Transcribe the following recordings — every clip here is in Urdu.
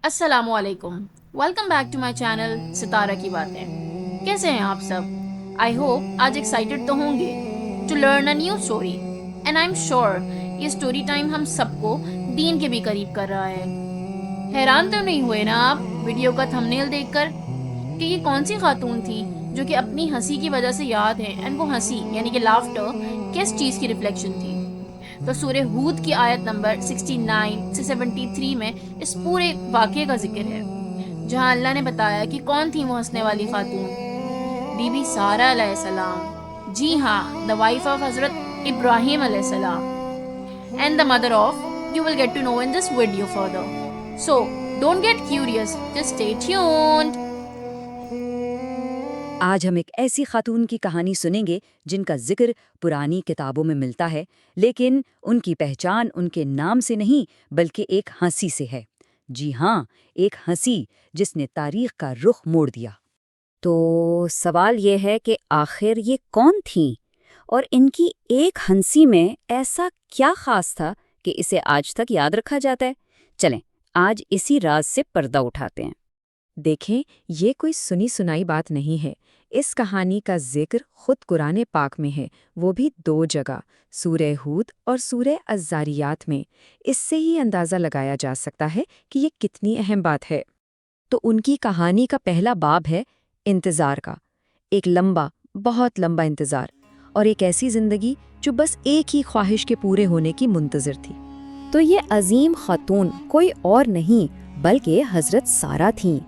السلام علیکم. Welcome back to my channel Sitara کی باتیں. کیسے ہیں آپ سب؟ آئی ہوپ آج ایکسائٹیڈ تو ہوں گے to learn a new story. And I am sure یہ اسٹوری ٹائم ہم سب کو دین کے بھی قریب کر رہا ہے. حیران تو نہیں ہوئے نا آپ ویڈیو کا تھمبنیل دیکھ کر کہ یہ کون سی خاتون تھی جو کہ اپنی ہنسی کی وجہ سے یاد ہے؟ اینڈ وہ ہنسی یعنی کہ لافٹر کس چیز کی ریفلیکشن تھی؟ تو سورہ ہود کی آیت نمبر 69 سے 73 میں اس پورے واقعے کا ذکر ہے، جہاں اللہ نے بتایا کہ کون تھی وہ ہنسنے والی خاتون. بی بی سارہ علیہ السلام. جی ہاں، دا وائف آف حضرت ابراہیم علیہ السلام and the mother of. You will get to know in this video further. So don't get curious, just stay tuned. آج ہم ایک ایسی خاتون کی کہانی سنیں گے جن کا ذکر پرانی کتابوں میں ملتا ہے، لیکن ان کی پہچان ان کے نام سے نہیں بلکہ ایک ہنسی سے ہے. جی ہاں، ایک ہنسی جس نے تاریخ کا رخ موڑ دیا. تو سوال یہ ہے کہ آخر یہ کون تھیں اور ان کی ایک ہنسی میں ایسا کیا خاص تھا کہ اسے آج تک یاد رکھا جاتا ہے؟ چلیں آج اسی راز سے پردہ اٹھاتے ہیں. دیکھیں، یہ کوئی سنی سنائی بات نہیں ہے. اس کہانی کا ذکر خود قرآن پاک میں ہے، وہ بھی 2 جگہ، سورہ ہود اور سورہ الذاریات میں. اس سے ہی اندازہ لگایا جا سکتا ہے کہ یہ کتنی اہم بات ہے. تو ان کی کہانی کا پہلا باب ہے انتظار کا. ایک لمبا، بہت لمبا انتظار، اور ایک ایسی زندگی جو بس ایک ہی خواہش کے پورے ہونے کی منتظر تھی. تو یہ عظیم خاتون کوئی اور نہیں بلکہ حضرت سارہ تھیں،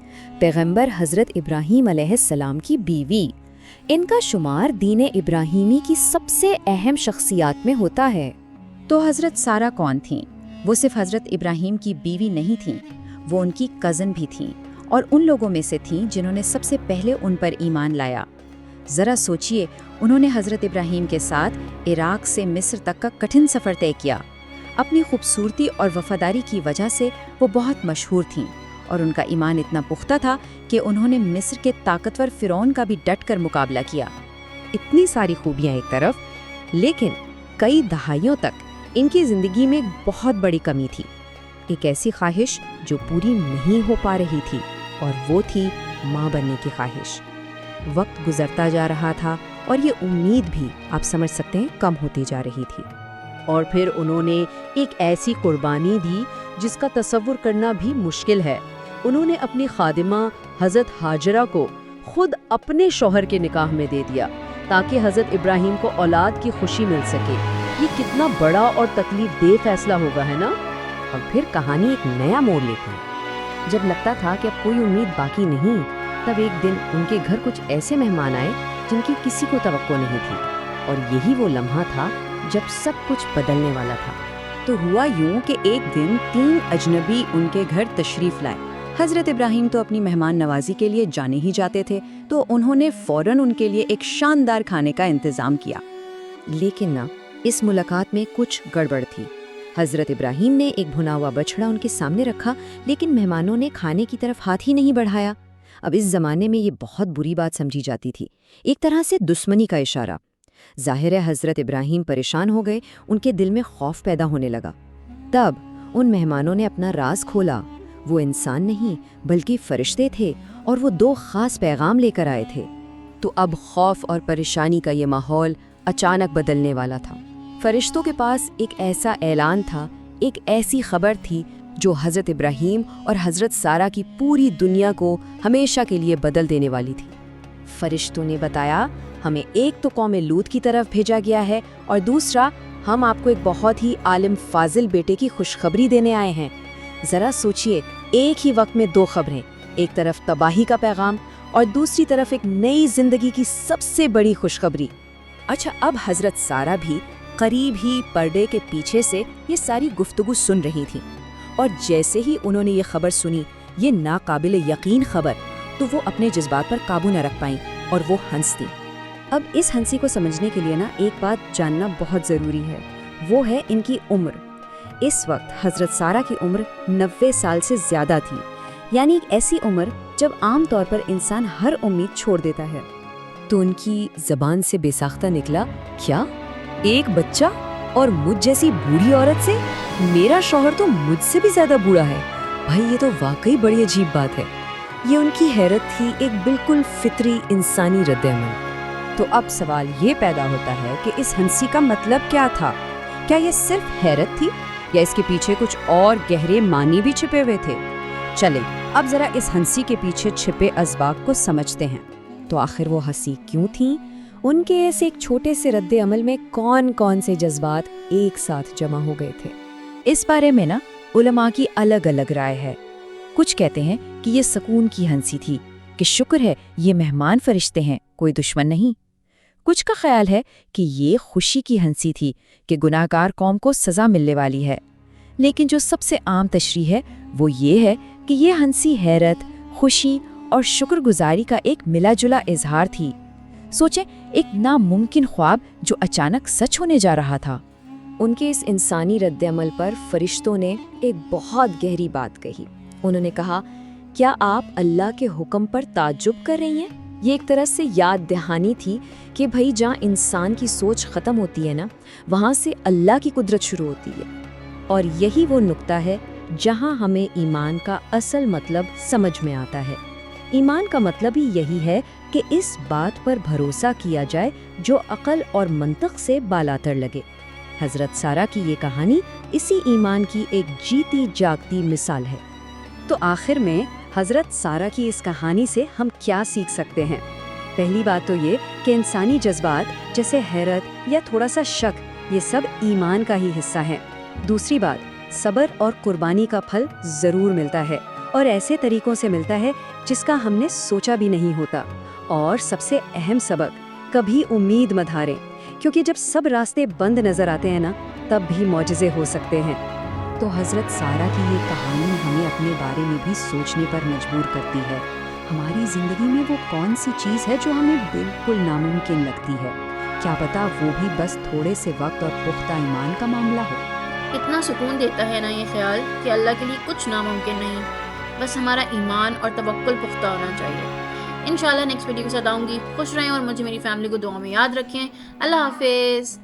پیغمبر حضرت ابراہیم علیہ السلام کی بیوی. ان کا شمار دین ابراہیمی کی سب سے اہم شخصیات میں ہوتا ہے. تو حضرت سارہ کون تھیں؟ وہ صرف حضرت ابراہیم کی بیوی نہیں تھیں، وہ ان کی کزن بھی تھیں، اور ان لوگوں میں سے تھیں جنہوں نے سب سے پہلے ان پر ایمان لایا. ذرا سوچئے، انہوں نے حضرت ابراہیم کے ساتھ عراق سے مصر تک کا کٹھن سفر طے کیا. اپنی خوبصورتی اور وفاداری کی وجہ سے وہ بہت مشہور تھیں، اور ان کا ایمان اتنا پختہ تھا کہ انہوں نے مصر کے طاقتور فرعون کا بھی ڈٹ کر مقابلہ کیا. اتنی ساری خوبیاں ایک طرف، لیکن کئی دہائیوں تک ان کی زندگی میں بہت بڑی کمی تھی. ایک ایسی خواہش جو پوری نہیں ہو پا رہی تھی، اور وہ تھی ماں بننے کی خواہش. وقت گزرتا جا رہا تھا اور یہ امید بھی آپ سمجھ سکتے ہیں کم ہوتی جا رہی تھی. اور پھر انہوں نے ایک ایسی قربانی دی جس کا تصور کرنا بھی مشکل ہے. انہوں نے اپنی خادمہ حضرت ہاجرہ کو خود اپنے شوہر کے نکاح میں دے دیا تاکہ حضرت ابراہیم کو اولاد کی خوشی مل سکے. یہ کتنا بڑا اور تکلیف دہ فیصلہ ہوگا، ہے نا؟ اور پھر کہانی ایک نیا موڑ لیتی ہے. جب لگتا تھا کہ اب کوئی امید باقی نہیں، تب ایک دن ان کے گھر کچھ ایسے مہمان آئے جن کی کسی کو توقع نہیں تھی، اور یہی وہ لمحہ تھا جب سب کچھ بدلنے والا تھا. تو ہوا یوں کہ ایک دن 3 اجنبی ان کے گھر تشریف لائے. حضرت ابراہیم تو اپنی مہمان نوازی کے لیے جانے ہی جاتے تھے، تو انہوں نے فوراً ان کے لیے ایک شاندار کھانے کا انتظام کیا. لیکن نا، اس ملاقات میں کچھ گڑبڑ تھی. حضرت ابراہیم نے ایک بھنا ہوا بچڑا ان کے سامنے رکھا، لیکن مہمانوں نے کھانے کی طرف ہاتھ ہی نہیں بڑھایا. اب اس زمانے میں یہ بہت بری بات سمجھی جاتی تھی، ایک طرح سے دشمنی کا اشارہ. ظاہر ہے حضرت ابراہیم پریشان ہو گئے، ان کے دل میں خوف پیدا ہونے لگا. تب ان مہمانوں نے اپنا راز کھولا. وہ انسان نہیں بلکہ فرشتے تھے، اور وہ 2 خاص پیغام لے کر آئے تھے. تو اب خوف اور پریشانی کا یہ ماحول اچانک بدلنے والا تھا. فرشتوں کے پاس ایک ایسا اعلان تھا، ایک ایسی خبر تھی جو حضرت ابراہیم اور حضرت سارہ کی پوری دنیا کو ہمیشہ کے لیے بدل دینے والی تھی. فرشتوں نے بتایا، ہمیں ایک تو قوم لوط کی طرف بھیجا گیا ہے، اور دوسرا ہم آپ کو ایک بہت ہی عالم فاضل بیٹے کی خوشخبری دینے آئے ہیں. ذرا سوچئے، ایک ہی وقت میں 2 خبریں، ایک طرف تباہی کا پیغام اور دوسری طرف ایک نئی زندگی کی سب سے بڑی خوشخبری. اچھا، اب حضرت سارہ بھی قریب ہی پردے کے پیچھے سے یہ ساری گفتگو سن رہی تھیں، اور جیسے ہی انہوں نے یہ خبر سنی، یہ ناقابل یقین خبر، تو وہ اپنے جذبات پر قابو نہ رکھ پائیں اور وہ ہنس دیں. اب اس ہنسی کو سمجھنے کے لیے نا ایک بات جاننا بہت ضروری ہے، وہ ہے ان کی عمر. اس وقت حضرت سارہ کی عمر 90 سال سے زیادہ تھی، یعنی ایک ایسی عمر جب عام طور پر انسان ہر امید چھوڑ دیتا ہے. تو ان کی زبان سے بے ساختہ نکلا، کیا ایک بچہ اور مجھ جیسی بوڑھی عورت سے؟ میرا شوہر تو مجھ سے بھی زیادہ بوڑھا ہے، بھائی یہ تو واقعی بڑی عجیب بات ہے. یہ ان کی حیرت تھی، ایک بالکل فطری انسانی رد عمل. تو اب سوال یہ پیدا ہوتا ہے کہ اس ہنسی کا مطلب کیا تھا؟ کیا یہ صرف حیرت تھی یا اس کے پیچھے کچھ اور گہرے معنی بھی چھپے ہوئے تھے؟ چلیں اب ذرا اس ہنسی کے پیچھے چھپے اسباق کو سمجھتے ہیں. تو آخر وہ ہنسی کیوں تھیں؟ ان کے اس ایک چھوٹے سے رد عمل میں کون کون سے جذبات ایک ساتھ جمع ہو گئے تھے؟ اس بارے میں نا علماء کی الگ الگ رائے ہے. کچھ کہتے ہیں کہ یہ سکون کی ہنسی تھی کہ شکر ہے یہ مہمان فرشتے ہیں، کوئی دشمن نہیں. کچھ کا خیال ہے کہ یہ خوشی کی ہنسی تھی کہ گناہ گار قوم کو سزا ملنے والی ہے. لیکن جو سب سے عام تشریح ہے وہ یہ ہے کہ یہ ہنسی حیرت، خوشی اور شکر گزاری کا ایک ملا جلا اظہار تھی. سوچیں، ایک ناممکن خواب جو اچانک سچ ہونے جا رہا تھا. ان کے اس انسانی رد عمل پر فرشتوں نے ایک بہت گہری بات کہی. انہوں نے کہا، کیا آپ اللہ کے حکم پر تعجب کر رہی ہیں؟ یہ ایک طرح سے یاد دہانی تھی کہ بھئی جہاں انسان کی سوچ ختم ہوتی ہے نا، وہاں سے اللہ کی قدرت شروع ہوتی ہے. اور یہی وہ نقطہ ہے جہاں ہمیں ایمان کا اصل مطلب سمجھ میں آتا ہے. ایمان کا مطلب ہی یہی ہے کہ اس بات پر بھروسہ کیا جائے جو عقل اور منطق سے بالاتر لگے. حضرت سارہ کی یہ کہانی اسی ایمان کی ایک جیتی جاگتی مثال ہے. تو آخر میں حضرت سارہ کی اس کہانی سے ہم کیا سیکھ سکتے ہیں؟ پہلی بات تو یہ کہ انسانی جذبات جیسے حیرت یا تھوڑا سا شک، یہ سب ایمان کا ہی حصہ ہیں. دوسری بات، صبر اور قربانی کا پھل ضرور ملتا ہے، اور ایسے طریقوں سے ملتا ہے جس کا ہم نے سوچا بھی نہیں ہوتا. اور سب سے اہم سبق، کبھی امید مت ہاریں، کیونکہ جب سب راستے بند نظر آتے ہیں نا، تب بھی معجزے ہو سکتے ہیں. تو حضرت سارہ کی یہ کہانی ہمیں اپنے بارے میں بھی سوچنے پر مجبور کرتی ہے. ہماری زندگی میں وہ کون سی چیز ہے جو ہمیں بالکل ناممکن لگتی ہے؟ کیا پتہ وہ بھی بس تھوڑے سے وقت اور پختہ ایمان کا معاملہ ہو. اتنا سکون دیتا ہے نا یہ خیال کہ اللہ کے لیے کچھ ناممکن نہیں، بس ہمارا ایمان اور توکل پختہ ہونا چاہیے. انشاءاللہ نیکسٹ ویڈیو کے ساتھ آؤں گی. خوش رہیں اور مجھے میری فیملی کو دعا میں یاد رکھیں. اللہ حافظ.